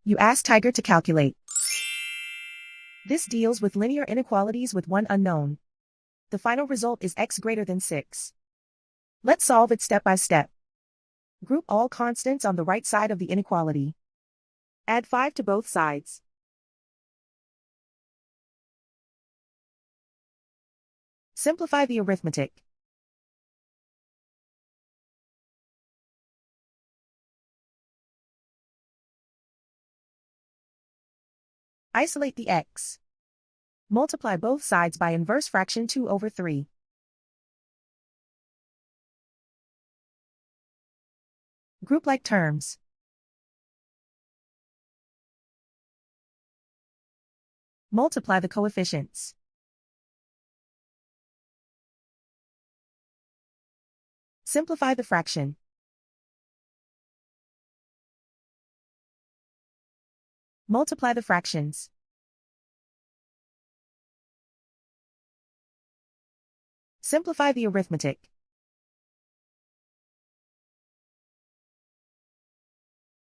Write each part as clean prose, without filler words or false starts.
You ask Tiger to calculate. This deals with linear inequalities with one unknown. The final result is x greater than 6. Let's solve it step by step. Group all constants on the right side of the inequality. Add 5 to both sides. Simplify the arithmetic. Isolate the x. Multiply both sides by inverse fraction 2 over 3. Group like terms. Multiply the coefficients. Simplify the fraction. Multiply the fractions. Simplify the arithmetic.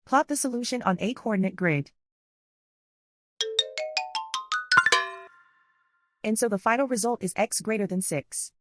Plot the solution on a coordinate grid. And so the final result is x greater than 6.